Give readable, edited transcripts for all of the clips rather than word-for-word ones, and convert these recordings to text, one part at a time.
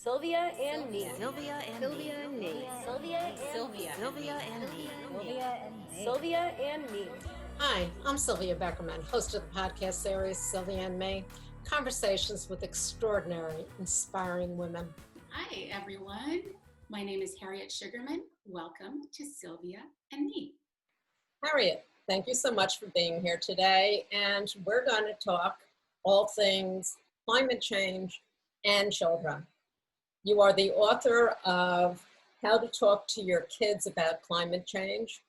Sylvia and me. Sylvia and Sylvia me. and me. Sylvia and Sylvia. Sylvia and me. Sylvia and me. Sylvia and me. Hi, I'm Sylvia Beckerman, host of the podcast series Sylvia and Me, conversations with extraordinary, inspiring women. Hi, everyone. My name is Harriet Sugarman. Welcome to Sylvia and Me. Harriet, thank you so much for being here today, and we're going to talk all things climate change and children. You are the author of How to Talk to Your Kids About Climate Change,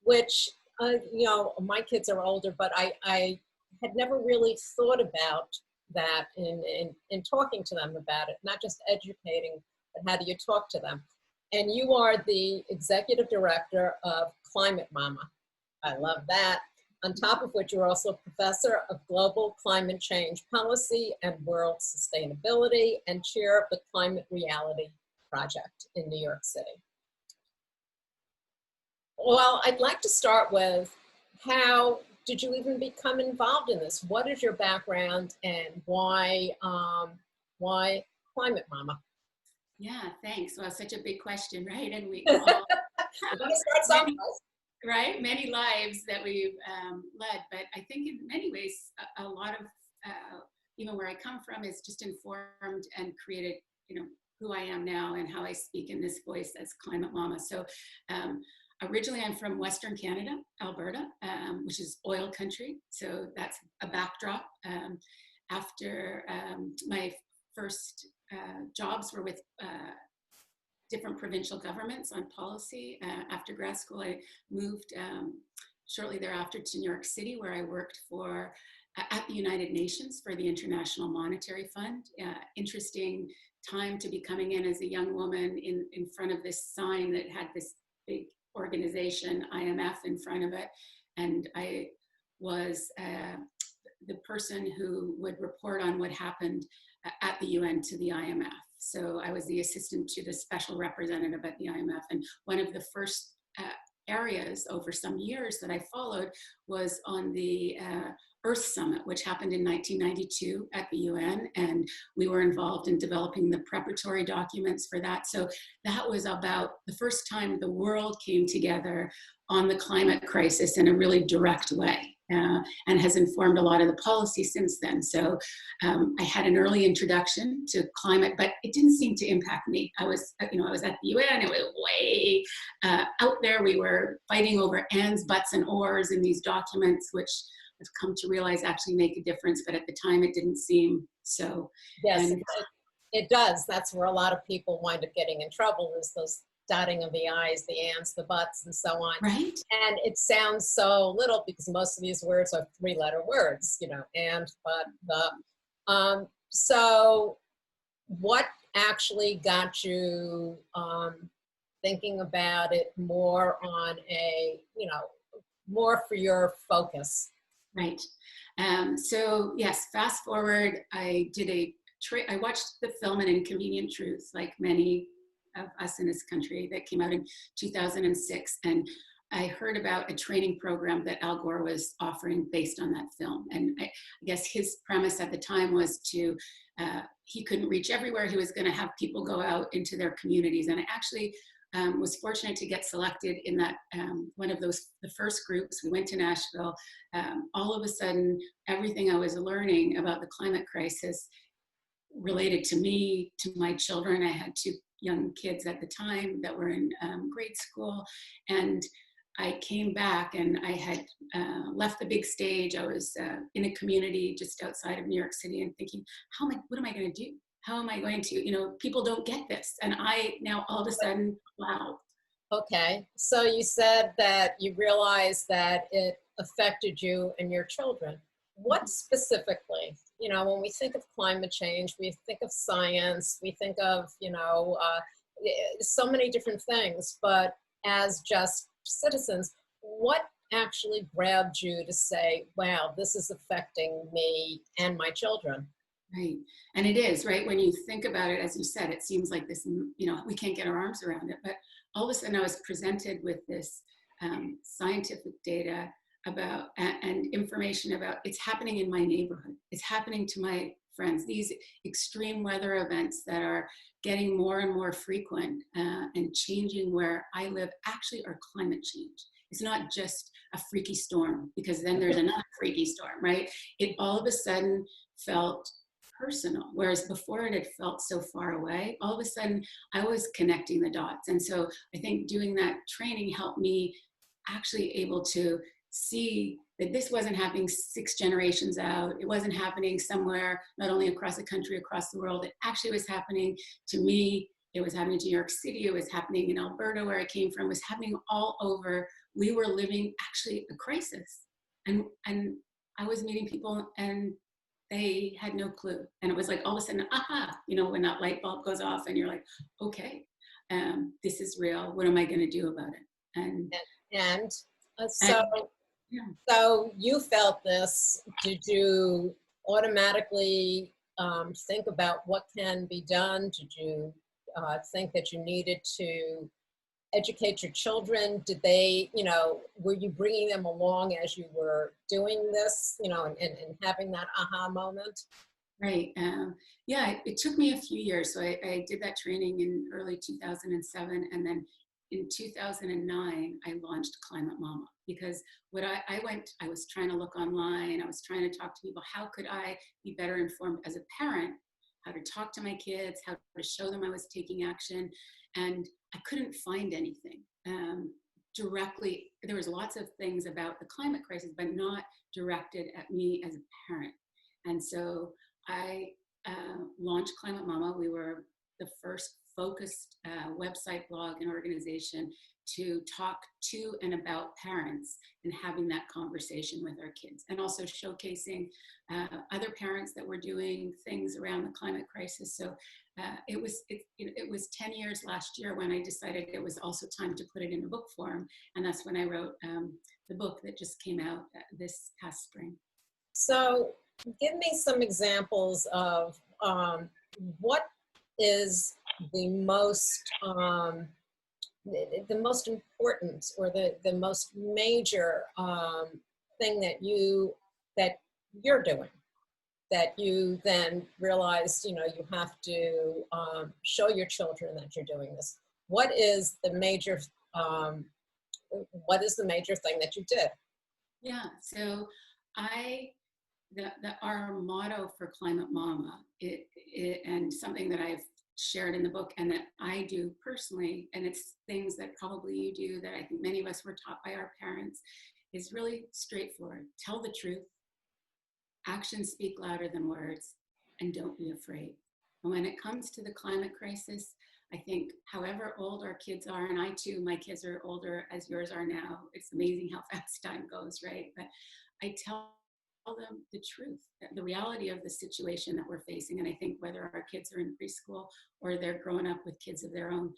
which, my kids are older, but I had never really thought about that in talking to them about it, not just educating, but how do you talk to them? And you are the executive director of Climate Mama. I love that. On top of which, you're also a professor of global climate change policy and world sustainability and chair of the Climate Reality Project in New York City. Well, I'd like to start with, how did you even become involved in this? What is your background, and why Climate Mama? Yeah, thanks. Well, such a big question, right? And we all start right? Many lives that we've led, but I think in many ways, a lot of even where I come from is just informed and created, who I am now and how I speak in this voice as Climate Mama. So originally I'm from Western Canada, Alberta, which is oil country. So that's a backdrop. After my first jobs were with different provincial governments on policy. After grad school, I moved shortly thereafter to New York City, where I worked for at the United Nations for the International Monetary Fund. Interesting time to be coming in as a young woman in front of this sign that had this big organization, IMF, in front of it. And I was the person who would report on what happened at the UN to the IMF. So I was the assistant to the special representative at the IMF. And one of the first areas over some years that I followed was on the Earth Summit, which happened in 1992 at the UN. And we were involved in developing the preparatory documents for that. So that was about the first time the world came together on the climate crisis in a really direct way. And has informed a lot of the policy since then. So I had an early introduction to climate, but it didn't seem to impact me. I was at the UN. It was way out there. We were fighting over ands, buts, and ors in these documents, which I've come to realize actually make a difference. But at the time, it didn't seem so. Yes, it does. That's where a lot of people wind up getting in trouble, is those dotting of the I's, the ands, the buts, and so on. Right. And it sounds so little because most of these words are three-letter words, and, but, the. So what actually got you thinking about it more on a, more for your focus? Right. So yes, fast forward, I did I watched the film An Inconvenient Truth, like many of us in this country, that came out in 2006. And I heard about a training program that Al Gore was offering based on that film. And I guess his premise at the time was he couldn't reach everywhere. He was going to have people go out into their communities. And I actually was fortunate to get selected in that one of the first groups. We went to Nashville. All of a sudden, everything I was learning about the climate crisis related to me, to my children. I had two young kids at the time that were in grade school. And I came back and I had left the big stage. I was in a community just outside of New York City and thinking, what am I going to do? How am I going to, people don't get this. And I now all of a sudden, wow. Okay. So you said that you realized that it affected you and your children. What specifically? When we think of climate change, we think of science, we think of, so many different things, but as just citizens, what actually grabbed you to say, wow, this is affecting me and my children? Right. And it is, right? When you think about it, as you said, it seems like this, we can't get our arms around it, but all of a sudden I was presented with this scientific data about and information about it's happening in my neighborhood. It's happening to my friends. These extreme weather events that are getting more and more frequent and changing where I live actually are climate change. It's not just a freaky storm, because then there's another freaky storm, right? It all of a sudden felt personal, whereas before it had felt so far away. All of a sudden I was connecting the dots. And so I think doing that training helped me actually able to see that this wasn't happening 6 generations out. It wasn't happening somewhere, not only across the country, across the world. It actually was happening to me. It was happening to New York City. It was happening in Alberta, where I came from. It was happening all over. We were living actually a crisis. And I was meeting people and they had no clue. And it was like all of a sudden, aha, you know, when that light bulb goes off and you're like, okay, this is real. What am I going to do about it? And yeah. so you felt this. Did you automatically think about what can be done? Did you think that you needed to educate your children? Did they, you know, were you bringing them along as you were doing this, you know, and having that aha moment? Right. Yeah, it took me a few years. So I did that training in early 2007. And then in 2009, I launched Climate Mama, because what I was trying to look online. I was trying to talk to people. How could I be better informed as a parent, how to talk to my kids, how to show them I was taking action. And I couldn't find anything directly. There was lots of things about the climate crisis, but not directed at me as a parent. And so I launched Climate Mama. We were the first focused website, blog, and organization to talk to and about parents and having that conversation with our kids, and also showcasing other parents that were doing things around the climate crisis. So it was 10 years last year when I decided it was also time to put it in a book form, and that's when I wrote the book that just came out this past spring. So give me some examples of what is the most important or the most major thing that you're doing, that you then realize, you know, you have to show your children that you're doing this. What is the major thing that you did? Yeah, so our motto for Climate Mama, and something that I've shared in the book and that I do personally, and it's things that probably you do, that I think many of us were taught by our parents, is really straightforward. Tell the truth, actions speak louder than words, and don't be afraid. And when it comes to the climate crisis, I think however old our kids are, and I too, my kids are older as yours are now. It's amazing how fast time goes, right? But I tell them the truth, the reality of the situation that we're facing. And I think whether our kids are in preschool or they're growing up with kids of their own,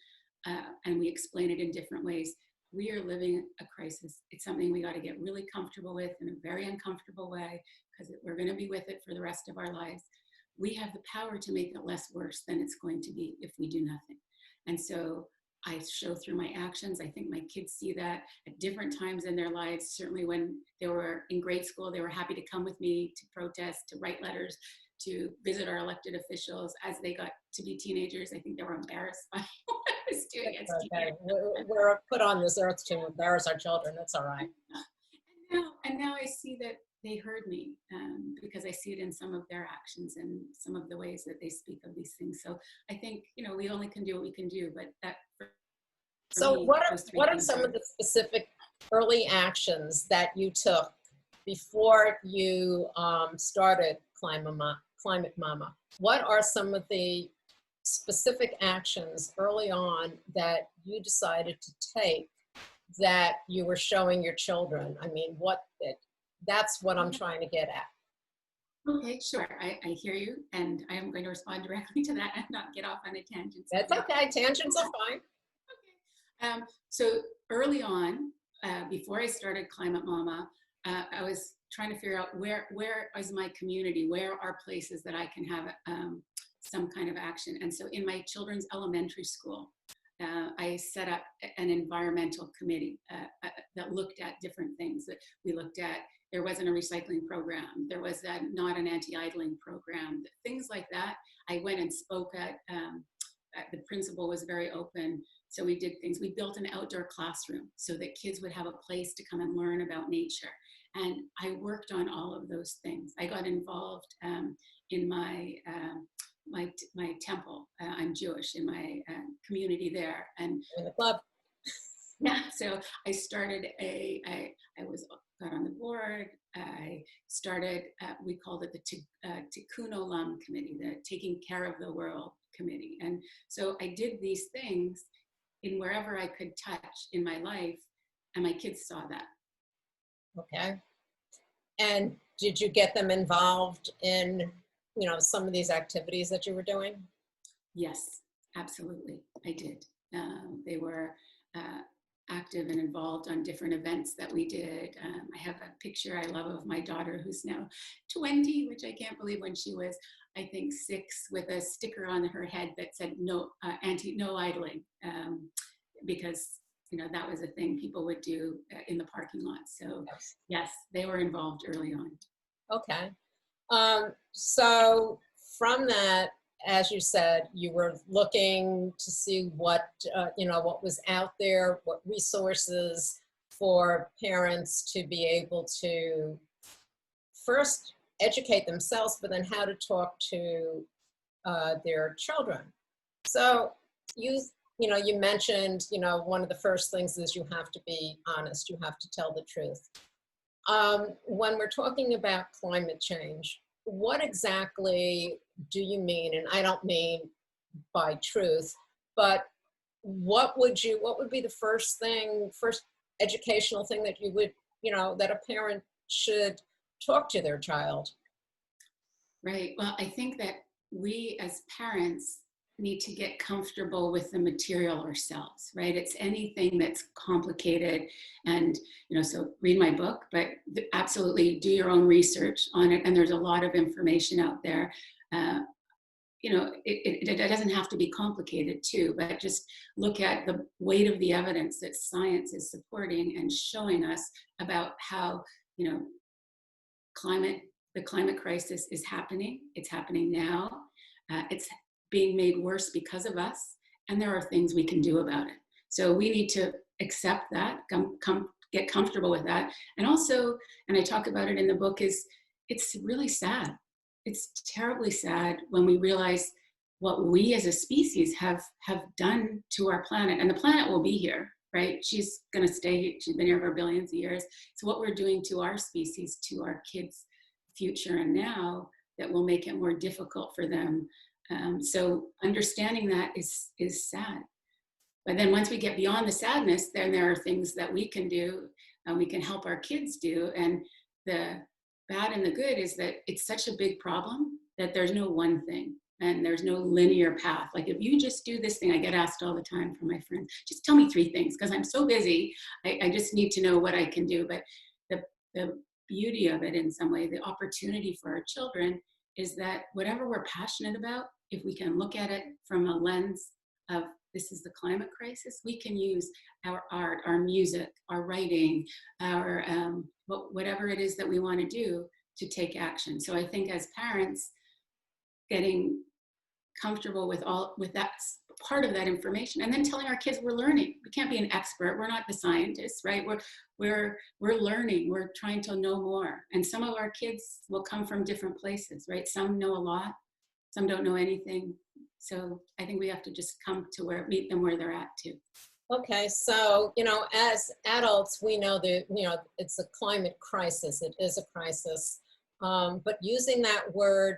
and we explain it in different ways, we are living a crisis. It's something we got to get really comfortable with in a very uncomfortable way, because we're going to be with it for the rest of our lives. We have the power to make it less worse than it's going to be if we do nothing. And so I show through my actions. I think my kids see that at different times in their lives. Certainly when they were in grade school, they were happy to come with me to protest, to write letters, to visit our elected officials. As they got to be teenagers, I think they were embarrassed by what I was doing. Okay. We're put on this earth to embarrass our children. That's all right. And now I see that they heard me, because I see it in some of their actions and some of the ways that they speak of these things. So I think, you know, we only can do what we can do, but that. So what are some of the specific early actions that you took before you started Climate Mama? What are some of the specific actions early on that you decided to take that you were showing your children? I mean, that's what I'm trying to get at. Okay, sure. I hear you, and I am going to respond directly to that and not get off on a tangent. That's okay. Tangents are fine. Okay. So early on, before I started Climate Mama, I was trying to figure out where is my community? Where are places that I can have some kind of action? And so in my children's elementary school, I set up an environmental committee that looked at different things. That we looked at there wasn't a recycling program. There was not an anti-idling program. Things like that. I went and spoke at, the principal was very open. So we did things. We built an outdoor classroom so that kids would have a place to come and learn about nature. And I worked on all of those things. I got involved in my temple. I'm Jewish, in my community there. And In the club. yeah, so I started got on the board. I started, we called it the Tikkun Olam Committee, the Taking Care of the World Committee. And so I did these things in wherever I could touch in my life, and my kids saw that. Okay. And did you get them involved in, some of these activities that you were doing? Yes, absolutely, I did. They were active and involved on different events that we did. I have a picture I love of my daughter, who's now 20, which I can't believe, when she was, I think, 6, with a sticker on her head that said no idling, because that was a thing people would do in the parking lot. So yes, they were involved early on. Okay. So from that, as you said, you were looking to see what was out there, what resources for parents to be able to first educate themselves, but then how to talk to their children. So you mentioned, one of the first things is you have to be honest. You have to tell the truth. When we're talking about climate change, what exactly do you mean? And I don't mean by truth, but what would be the first educational thing that you would, that a parent should talk to their child? Right. Well, I think that we as parents need to get comfortable with the material ourselves, right? It's anything that's complicated, and so read my book, but absolutely do your own research on it. And there's a lot of information out there. It doesn't have to be complicated too, but just look at the weight of the evidence that science is supporting and showing us about how the climate crisis is happening. It's happening now. It's being made worse because of us, and there are things we can do about it. So we need to accept that, get comfortable with that. And also, and I talk about it in the book, it's really sad. It's terribly sad when we realize what we as a species have done to our planet. And the planet will be here, right? She's gonna stay, she's been here for billions of years. So what we're doing to our species, to our kids' future and now, that will make it more difficult for them. So understanding that is sad. But then once we get beyond the sadness, then there are things that we can do and we can help our kids do. And the bad and the good is that it's such a big problem that there's no one thing and there's no linear path. Like, if you just do this thing, I get asked all the time from my friends, just tell me 3 things, because I'm so busy. I just need to know what I can do. But the beauty of it, in some way, the opportunity for our children, is that whatever we're passionate about, if we can look at it from a lens of this is the climate crisis, we can use our art, our music, our writing, our whatever it is that we want to do to take action. So I think as parents, getting comfortable with that part of that information, and then telling our kids we're learning. We can't be an expert. We're not the scientists, right? We're learning. We're trying to know more. And some of our kids will come from different places, right? Some know a lot. Some don't know anything. So I think we have to just meet them where they're at too. Okay, so, as adults, we know that, it's a climate crisis. It is a crisis. But using that word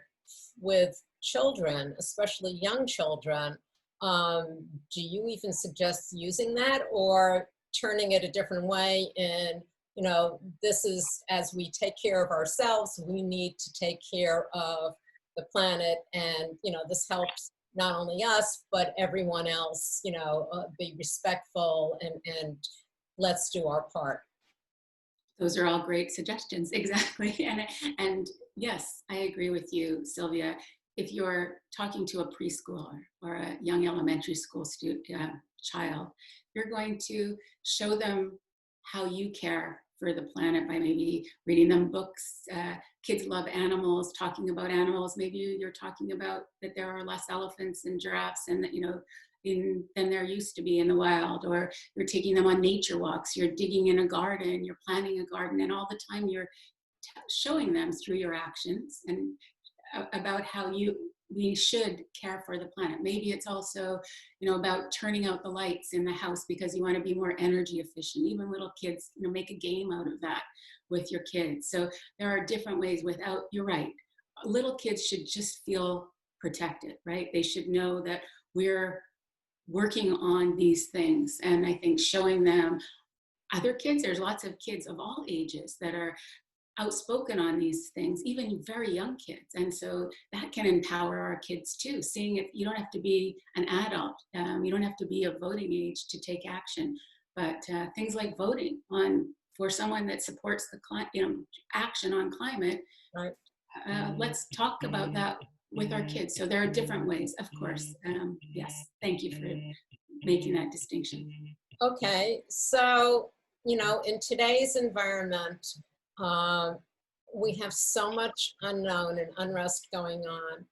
with children, especially young children, do you even suggest using that, or turning it a different way? And, this is, as we take care of ourselves, we need to take care of the planet. And, this helps not only us, but everyone else, be respectful and let's do our part. Those are all great suggestions. Exactly. And yes, I agree with you, Sylvia. If you're talking to a preschooler or a young elementary school child, you're going to show them how you care for the planet by maybe reading them books. Kids love animals, talking about animals. Maybe you're talking about that there are less elephants and giraffes and that, than there used to be in the wild, or you're taking them on nature walks, you're digging in a garden, you're planting a garden, and all the time you're showing them through your actions and about how we should care for the planet. Maybe it's also, about turning out the lights in the house because you want to be more energy efficient. Even little kids, make a game out of that with your kids. So there are different ways you're right. Little kids should just feel protected, right? They should know that we're working on these things. And I think showing them other kids, there's lots of kids of all ages that are outspoken on these things, even very young kids. And so that can empower our kids too, seeing it. You don't have to be an adult. You don't have to be of voting age to take action. But things like voting for someone that supports the action on climate, Right. Let's talk about that with our kids. So there are different ways, of course. Yes, thank you for making that distinction. Okay, so, in today's environment, we have so much unknown and unrest going on.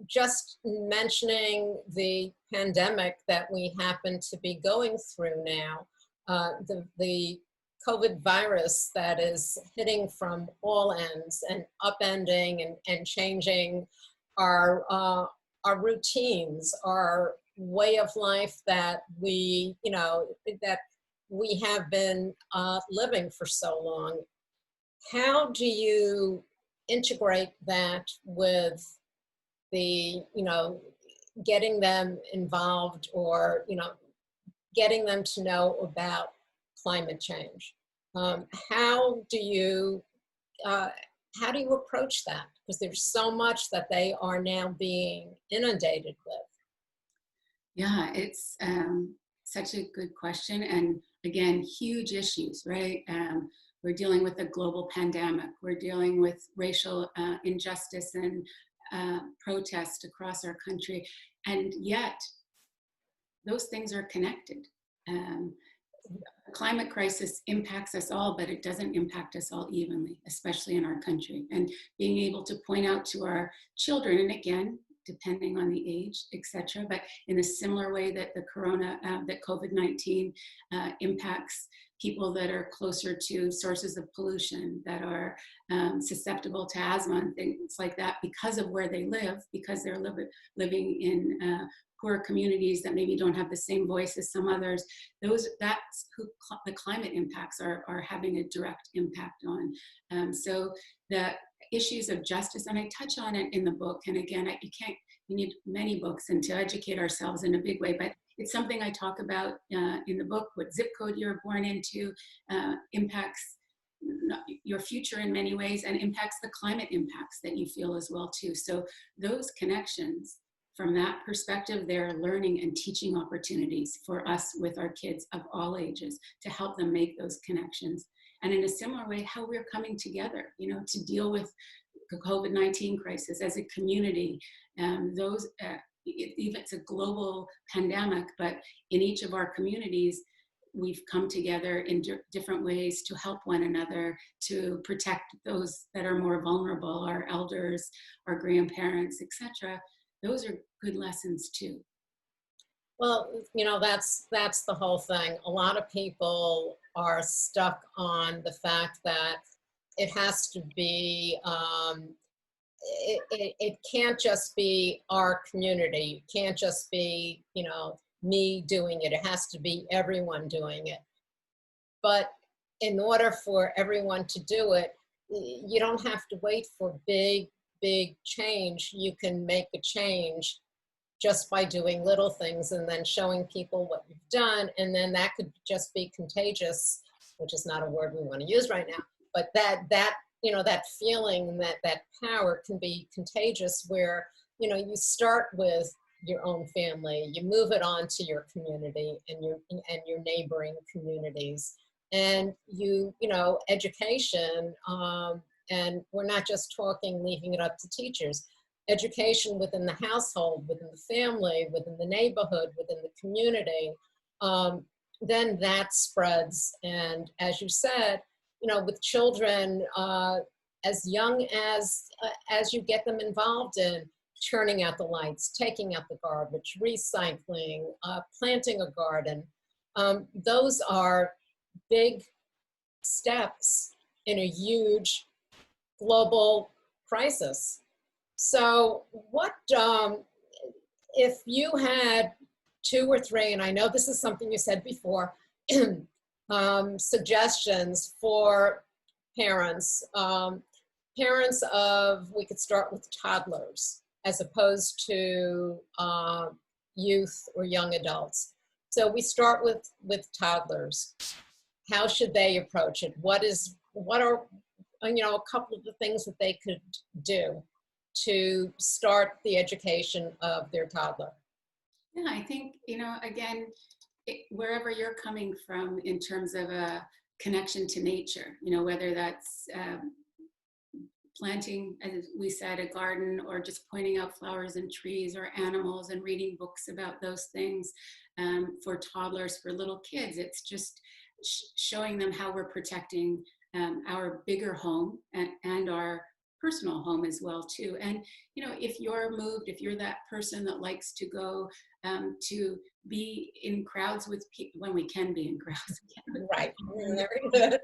Just mentioning the pandemic that we happen to be going through now, the COVID virus that is hitting from all ends and upending and changing our routines, our way of life that we have been living for so long. How do you integrate that with the, getting them involved or, getting them to know about climate change? How do you approach that? Because there's so much that they are now being inundated with. Yeah, it's such a good question. And again, huge issues, right? We're dealing with a global pandemic. We're dealing with racial injustice and protest across our country. And yet, those things are connected. The climate crisis impacts us all, but it doesn't impact us all evenly, especially in our country. And being able to point out to our children, and again, depending on the age, et cetera, but in a similar way that that COVID-19 impacts people that are closer to sources of pollution, that are susceptible to asthma and things like that because of where they live, because they're living in poor communities that maybe don't have the same voice as some others. That's who the climate impacts are having a direct impact on. So the issues of justice, and I touch on it in the book, and again, you need many books and to educate ourselves in a big way, but it's something I talk about in the book. What zip code you're born into impacts your future in many ways and impacts the climate impacts that you feel as well too. So those connections, from that perspective, they're learning and teaching opportunities for us with our kids of all ages to help them make those connections. And in a similar way, how we're coming together, to deal with the COVID-19 crisis as a community. It's a global pandemic, but in each of our communities, we've come together in different ways to help one another, to protect those that are more vulnerable, our elders, our grandparents, etc. Those are good lessons too. Well, that's the whole thing. A lot of people are stuck on the fact that it has to be, it can't just be our community. It can't just be, me doing it. It has to be everyone doing it. But in order for everyone to do it, you don't have to wait for big change. You can make a change just by doing little things and then showing people what you've done. And then that could just be contagious, which is not a word we want to use right now, but that feeling, that power can be contagious where, you start with your own family, you move it on to your community and your neighboring communities. And education, and we're not just talking leaving it up to teachers, education within the household, within the family, within the neighborhood, within the community, then that spreads. And as you said, with children as young as you get them involved in turning out the lights, taking out the garbage, recycling, planting a garden. Those are big steps in a huge global crisis. So what, if you had 2 or 3, and I know this is something you said before, suggestions for parents, parents of, we could start with toddlers as opposed to youth or young adults. So we start with toddlers. How should they approach it? What are a couple of the things that they could do to start the education of their toddler? Yeah, I think, again, wherever you're coming from in terms of a connection to nature, whether that's planting, as we said, a garden, or just pointing out flowers and trees or animals and reading books about those things. For toddlers, for little kids, it's just showing them how we're protecting our bigger home and our personal home as well too. And if you're moved, if you're that person that likes to go to be in crowds with people, when we can be in crowds, right? Very good.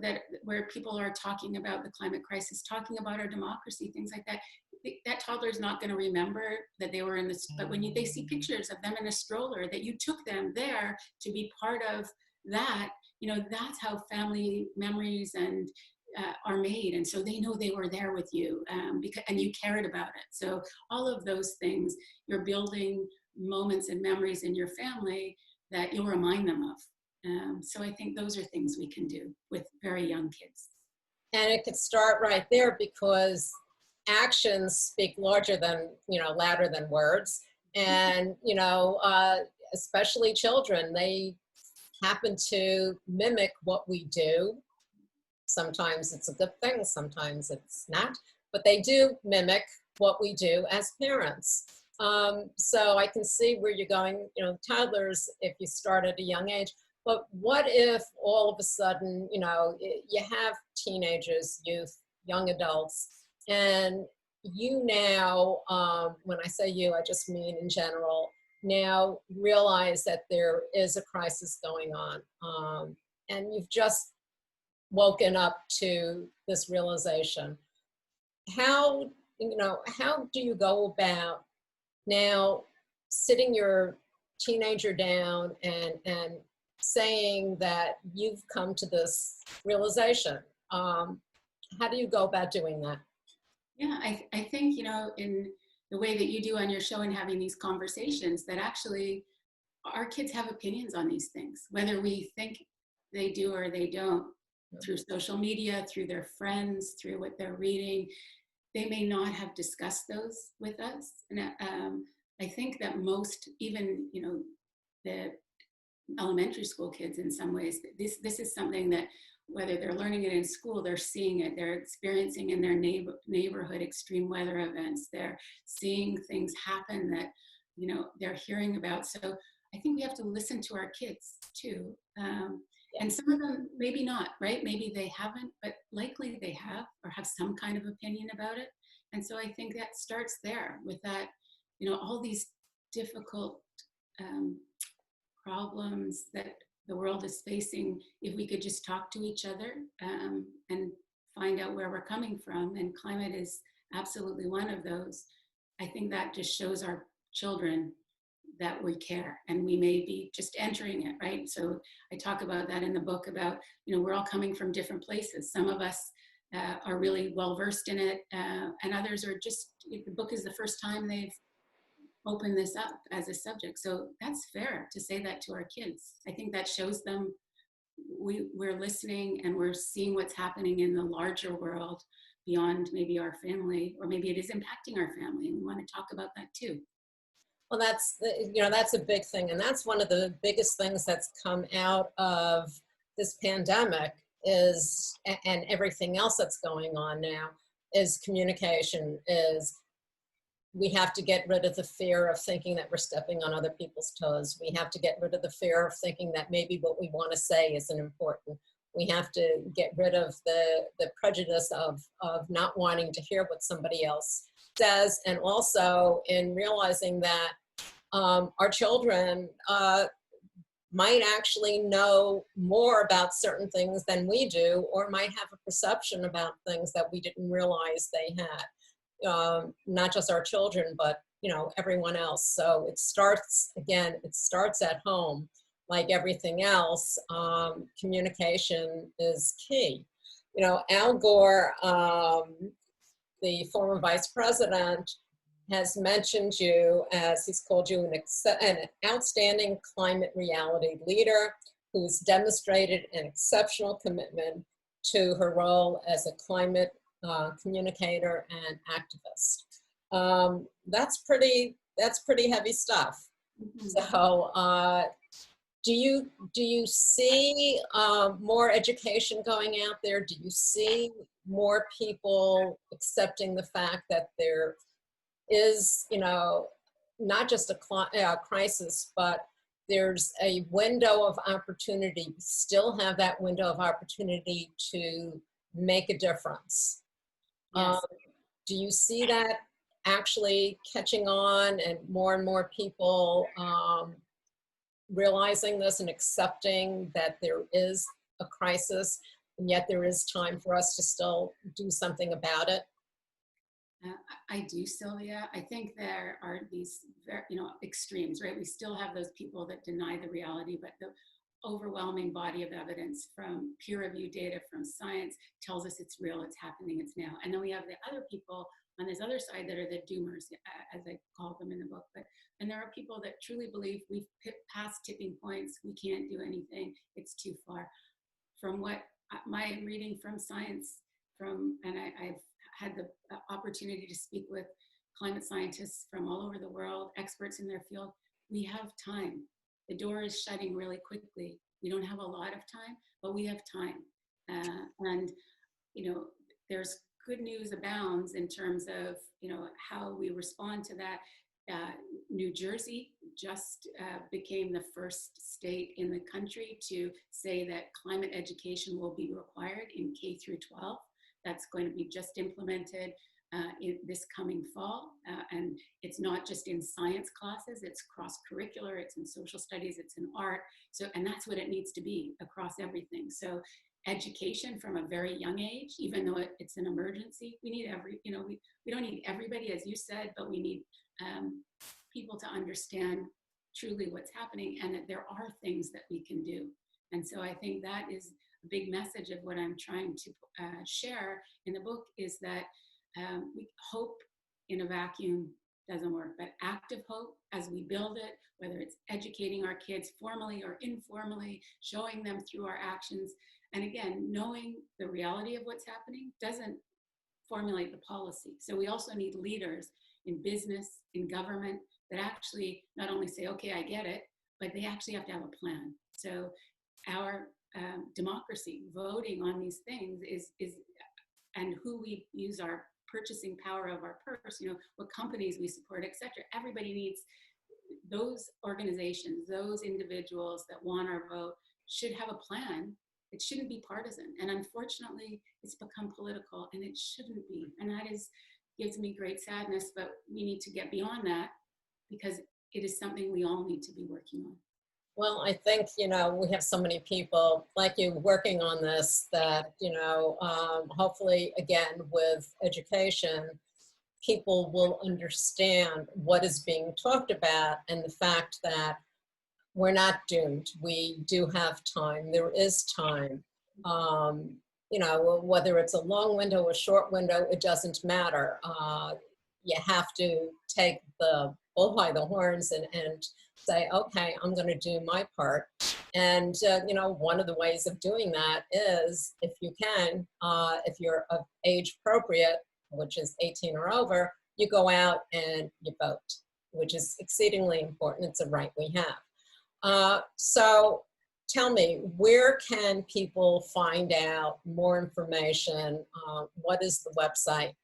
That where people are talking about the climate crisis, talking about our democracy, things like that. That toddler is not going to remember that they were in this, but when they see pictures of them in a stroller, that you took them there to be part of that, that's how family memories and are made. And so they know they were there with you and you cared about it. So all of those things, you're building moments and memories in your family that you'll remind them of. So I think those are things we can do with very young kids. And it could start right there, because actions speak louder than words. And, especially children, they happen to mimic what we do. Sometimes it's a good thing, sometimes it's not, but they do mimic what we do as parents. So I can see where you're going, toddlers, if you start at a young age. But what if all of a sudden, you have teenagers, youth, young adults, and you now, when I say you, I just mean in general, now realize that there is a crisis going on, and you've just woken up to this realization. How do you go about now sitting your teenager down and saying that you've come to this realization? How do you go about doing that? Yeah, I think, in the way that you do on your show and having these conversations, that actually our kids have opinions on these things, whether we think they do or they don't, through social media, through their friends, through what they're reading. They may not have discussed those with us. And I think that most, even, the elementary school kids, in some ways, this is something that, whether they're learning it in school, they're seeing it, they're experiencing in their neighborhood extreme weather events, they're seeing things happen that, they're hearing about. So I think we have to listen to our kids too. And some of them maybe not, right? Maybe they haven't, but likely they have, or have some kind of opinion about it. And so I think that starts there with that, all these difficult problems that the world is facing. If we could just talk to each other and find out where we're coming from, and climate is absolutely one of those, I think that just shows our children that we care, and we may be just entering it, right? So I talk about that in the book about, we're all coming from different places. Some of us are really well versed in it, and others are just, the book is the first time they've opened this up as a subject. So that's fair to say that to our kids. I think that shows them we're listening and we're seeing what's happening in the larger world beyond maybe our family, or maybe it is impacting our family, and we want to talk about that too. Well, that's a big thing. And that's one of the biggest things that's come out of this pandemic and everything else that's going on now, is communication. We have to get rid of the fear of thinking that we're stepping on other people's toes. We have to get rid of the fear of thinking that maybe what we want to say isn't important. We have to get rid of the prejudice of not wanting to hear what somebody else says, and also in realizing that our children might actually know more about certain things than we do, or might have a perception about things that we didn't realize they had. Not just our children, but everyone else. So it starts at home. Like everything else, communication is key. Al Gore, the former vice president, has mentioned you as, he's called you an outstanding climate reality leader who's demonstrated an exceptional commitment to her role as a climate communicator and activist. That's pretty heavy stuff. Mhm. So do you see more education going out there? Do you see more people accepting the fact that there is, not just a crisis, but there's a window of opportunity? We still have that window of opportunity to make a difference. Yes. Do you see that actually catching on, and more people realizing this and accepting that there is a crisis, and yet there is time for us to still do something about it? I do, Sylvia. I think there are these, extremes, right? We still have those people that deny the reality, but the overwhelming body of evidence from peer-reviewed data, from science, tells us it's real, it's happening, it's now. And then we have the other people on this other side that are the doomers, as I call them in the book. And there are people that truly believe we've passed tipping points, we can't do anything, it's too far. From what my reading from science, and I've had the opportunity to speak with climate scientists from all over the world, experts in their field, we have time. The door is shutting really quickly. We don't have a lot of time, but we have time. And there's good news abounds in terms of, how we respond to that. New Jersey just became the first state in the country to say that climate education will be required in K through 12. That's going to be just implemented in this coming fall. And it's not just in science classes, it's cross-curricular, it's in social studies, it's in art. And that's what it needs to be across everything. So education from a very young age, even though it's an emergency, we need we don't need everybody, as you said, but we need people to understand truly what's happening, and that there are things that we can do. And so I think that is a big message of what I'm trying to share in the book, is that we hope in a vacuum doesn't work, but active hope, as we build it, whether it's educating our kids formally or informally, showing them through our actions. And again, knowing the reality of what's happening doesn't formulate the policy. So we also need leaders in business, in government, that actually not only say, okay, I get it, but they actually have to have a plan. So our democracy, voting on these things is and who we use our purchasing power of our purse, what companies we support, etc. Everybody needs those organizations, those individuals that want our vote should have a plan. It shouldn't be partisan. And unfortunately, it's become political, and it shouldn't be. And that gives me great sadness, but we need to get beyond that, because it is something we all need to be working on. Well, I think, we have so many people like you working on this that, hopefully, again, with education, people will understand what is being talked about, and the fact that we're not doomed. We do have time. There is time. Whether it's a long window or short window, it doesn't matter. You have to take the bull by the horns and say, okay, I'm going to do my part. And, one of the ways of doing that is, if you can, if you're of age appropriate, which is 18 or over, you go out and you vote, which is exceedingly important. It's a right we have. So tell me, where can people find out more information? What is the website?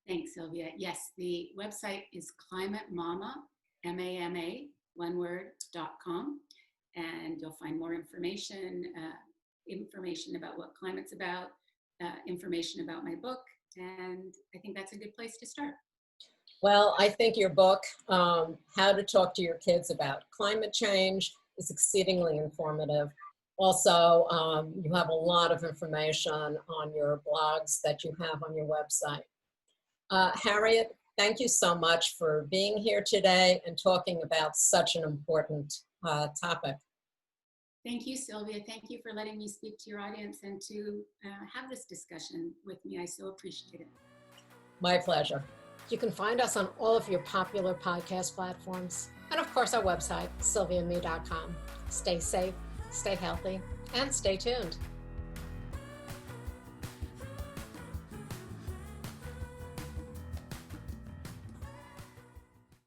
Thanks, Sylvia. Yes, the website is climatemama, MAMA, one word, .com. And you'll find more information, information about what climate's about, information about my book, and I think that's a good place to start. Well, I think your book, How to Talk to Your Kids About Climate Change, is exceedingly informative. Also, you have a lot of information on your blogs that you have on your website. Harriet, thank you so much for being here today and talking about such an important topic. Thank you, Sylvia. Thank you for letting me speak to your audience and to have this discussion with me. I so appreciate it. My pleasure. You can find us on all of your popular podcast platforms and, of course, our website, sylviame.com. Stay safe, stay healthy, and stay tuned.